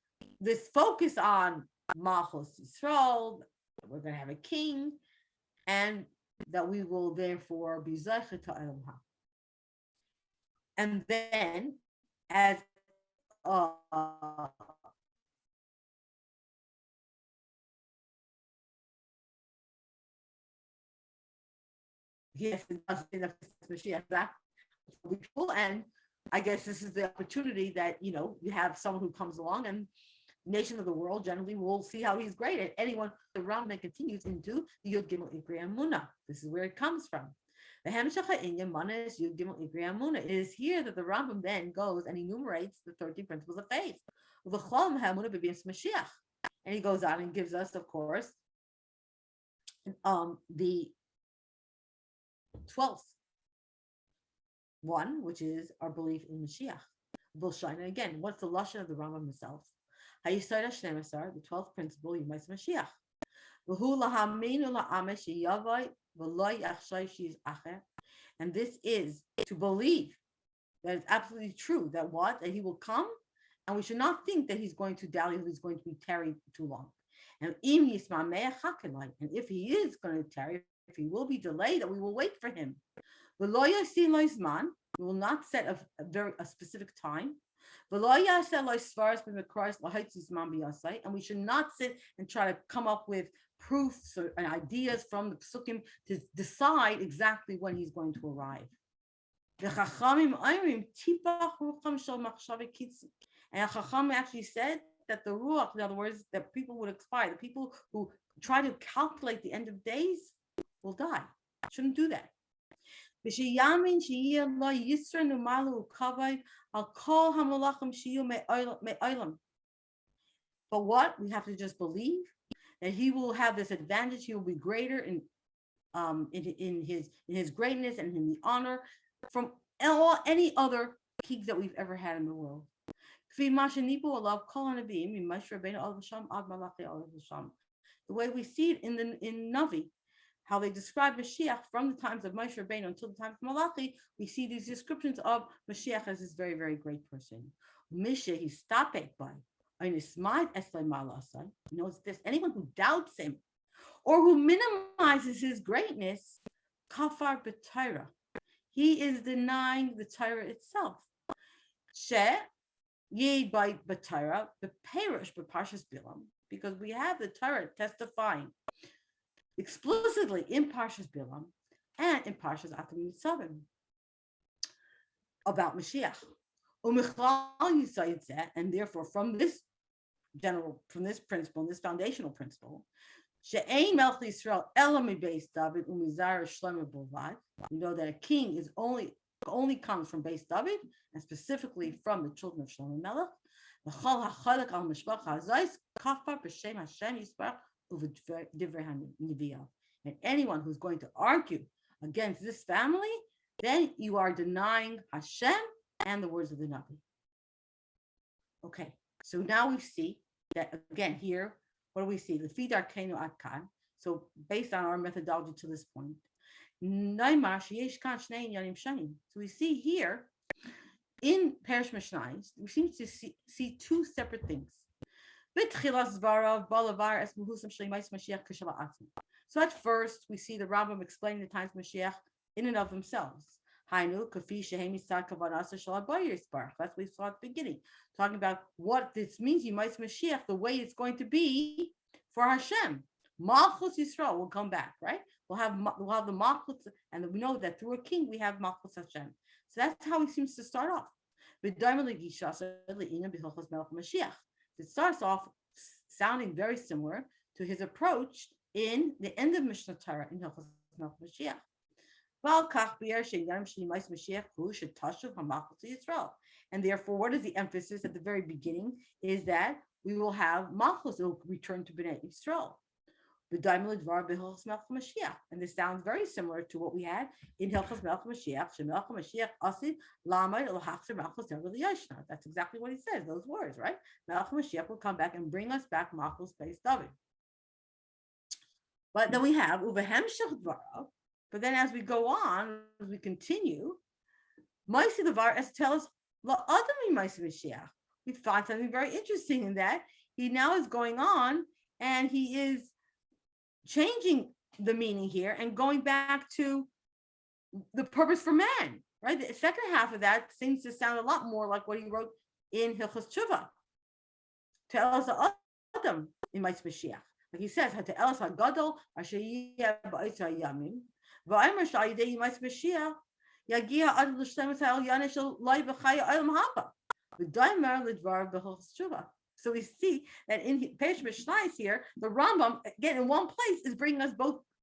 this focus on Malchus Yisrael, we're going to have a king, and that we will therefore be Zeichet Olam Haba. And then, as yes, it does in the Mashiach, that will be cool. And I guess this is the opportunity that you have someone who comes along, and nation of the world generally will see how he's great. And anyone around that continues into the Yud Gimel Ikri Amuna. This is where it comes from. The Hemshacha Inyan Mana is Yud Gimel Ikri Amuna. It is here that the Rambam then goes and enumerates the 13 principles of faith. And he goes on and gives us, of course, the 12th one, which is our belief in Mashiach. And again, what's the lashon of the Rambam himself? The 12th principle, Yemais Mashiach. And this is to believe that it's absolutely true that that he will come, and we should not think that he's going to dally, he's going to be tarried too long. And if he is going to tarry, if he will be delayed, that we will wait for him. We will not set a specific time. And we should not sit and try to come up with proofs and ideas from the psukim to decide exactly when he's going to arrive. And Chacham actually said that the ruach, in other words, that people would expire. The people who try to calculate the end of days will die. Shouldn't do that. But what? We have to just believe that he will have this advantage. He will be greater in his greatness and in the honor from any other kings that we've ever had in the world. The way we see it in Navi, how they describe Mashiach from the times of Moshe Rabbeinu until the time of Malachi, we see these descriptions of Mashiach as this very, very great person. Misha, he's stopped by. This anyone who doubts him or who minimizes his greatness, kafar b'Torah, he is denying the Torah itself. She yid by b'Torah, the perush b'parshas Bilam, because we have the Torah testifying. explicitly in Parshas Bilam and in Parshas Atam Yitzavim about Mashiach. And therefore, from this principle, this foundational principle, She'ein Melech Yisrael ela mibeis David u'mizar Shlomo Bovad. You know that a king is only comes from Beis David, and specifically from the children of Shlomo Melech. V'chol hachalek al mishpacha hazos kafar b'shem Hashem Yisparach u'v'divrei haniviyah. And anyone who's going to argue against this family, then you are denying Hashem and the words of the Navi. Okay, so now we see that again here. What do we see? The Fidar Kenu Atkan. So based on our methodology to this point, so we see here in Perish Mishnayos, we seem to see two separate things. So at first, we see the Rambam explaining the times of Mashiach in and of themselves. That's what we saw at the beginning, talking about what this means. Mashiach, the way it's going to be for Hashem. Malchus Yisrael will come back, right? We'll have the Malchus, and we know that through a king we have Malchus Hashem. So that's how he seems to start off. It starts off sounding very similar to his approach in the end of Mishnah Torah in Hilchos Mashiach. And therefore, what is the emphasis at the very beginning is that we will have Malchus will return to Bnei Yisrael. And this sounds very similar to what we had in Hilchos Melech Mashiach. That's exactly what he says, those words, right? Melech Mashiach will come back and bring us back Malchus Beis David. But then we have but then as we go on, as we continue, Maisi Devar as tell us La'adami Maisi Mashiach. We find something very interesting in that he now is going on and he is changing the meaning here and going back to the purpose for man, right? The second half of that seems to sound a lot more like what he wrote in Hilchos Tshuva. Tell us Adam in Maisi Mashiach. Like he says, tell us Hagadol Asher Yeh Ba'itza Yamim. And so we see that in Perish Mishnayos here, the Rambam again in one place is bringing us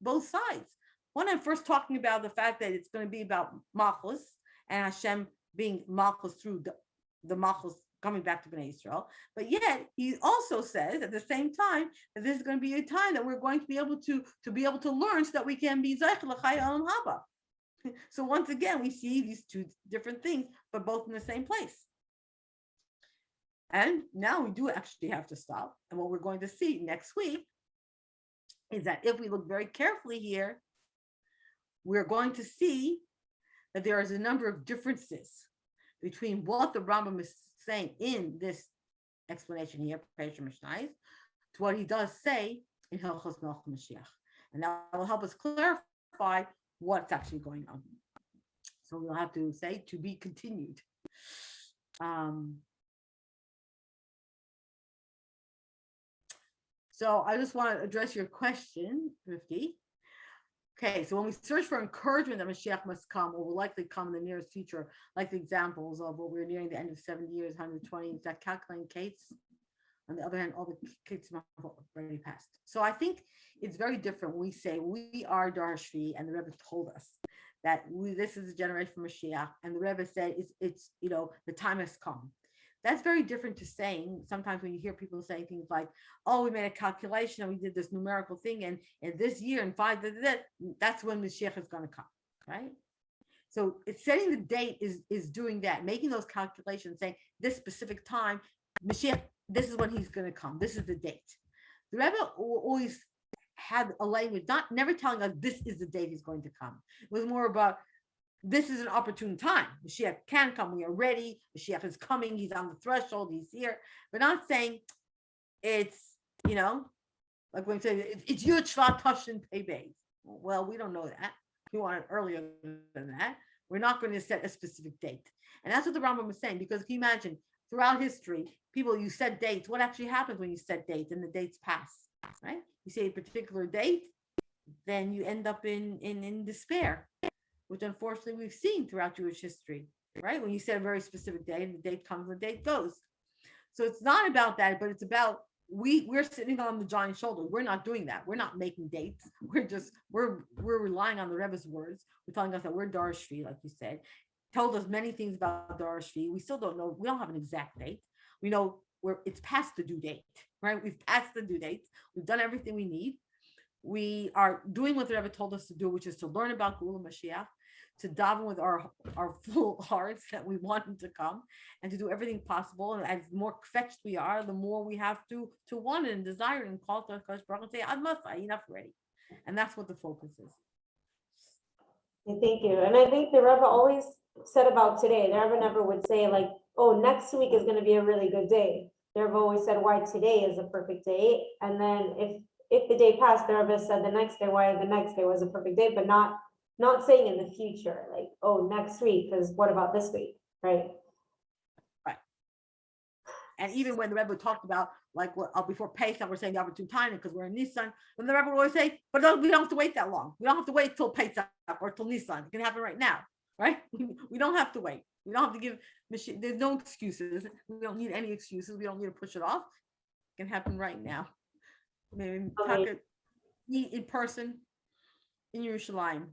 both sides. One, I'm first talking about the fact that it's going to be about Malchus and Hashem being Malchus through the Malchus coming back to Bnei Yisrael, but yet he also says at the same time that this is going to be a time that we're going to be able to learn so that we can be Zayich L'Chai Olam Haba. So once again, we see these two different things, but both in the same place. And now we do actually have to stop. And what we're going to see next week is that if we look very carefully here, we're going to see that there is a number of differences between what the Rambam is saying in this explanation here, Perish Mishnayos, to what he does say in Hilchos Melech Mashiach. And that will help us clarify what's actually going on. So we'll have to say to be continued. So I just want to address your question, Rifki. Okay, so when we search for encouragement that Mashiach must come, or will likely come in the nearest future, like the examples of what we're nearing the end of 70 years, 120, is that calculating Kates? On the other hand, all the Kates have already passed. So I think it's very different when we say we are Darshvi, and the Rebbe told us that this is a generation for Mashiach, and the Rebbe said it's the time has come. That's very different to saying, sometimes when you hear people saying things like, oh, we made a calculation and we did this numerical thing, and this year in 5, that's when Mashiach is going to come, right? So it's setting the date is doing that, making those calculations, saying this specific time, Mashiach, this is when he's going to come. This is the date. The Rebbe always had a language, never telling us this is the date he's going to come. It was more about, this is an opportune time. Mashiach can come. We are ready. Mashiach is coming. He's on the threshold. He's here. But not saying it's, like when we say it's Yud Shvat Tafshin Pei Beis. Well, we don't know that. We want it earlier than that. We're not going to set a specific date. And that's what the Rambam was saying, because can you imagine throughout history, you set dates. What actually happens when you set dates and the dates pass, right? You say a particular date, then you end up in despair, which unfortunately we've seen throughout Jewish history, right? When you set a very specific day, and the date comes, the date goes. So it's not about that, but it's about we're sitting on the giant shoulder. We're not doing that. We're not making dates. We're relying on the Rebbe's words. We're telling us that we're Darashvi, like you said. Told us many things about Darashvi. We still don't know. We don't have an exact date. We know it's past the due date, right? We've passed the due date. We've done everything we need. We are doing what the Rebbe told us to do, which is to learn about Gula Mashiach, to daven with our full hearts that we want him to come, and to do everything possible. And as more fetched we are, the more we have to want it and desire it and call to Hakadosh Baruch and say, "I must, enough ready," and that's what the focus is. Thank you. And I think the Rebbe always said about today. The Rebbe never would say like, "Oh, next week is going to be a really good day." The Rebbe always said why today is a perfect day, and then if the day passed, the Rebbe said the next day why the next day was a perfect day, but not saying in the future, like, oh, next week, because what about this week, right? Right. And even when the Rebbe talked about, like, before Pesach, we're saying the opportune time because we're in Nisan, and the Rebbe would always say, but we don't have to wait that long. We don't have to wait till Pesach or till Nisan. It can happen right now, right? We don't have to wait. We don't have to give, there's no excuses. We don't need any excuses. We don't need to push it off. It can happen right now. Maybe meet in person in Yerushalayim.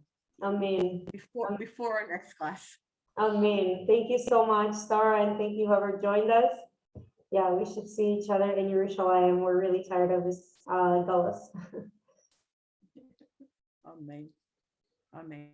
Amen. Before our next class. Amen. Thank you so much, Sara, and thank you whoever joined us. Yeah, we should see each other in Yerushalayim. We're really tired of this Gullus. Amen. Amen.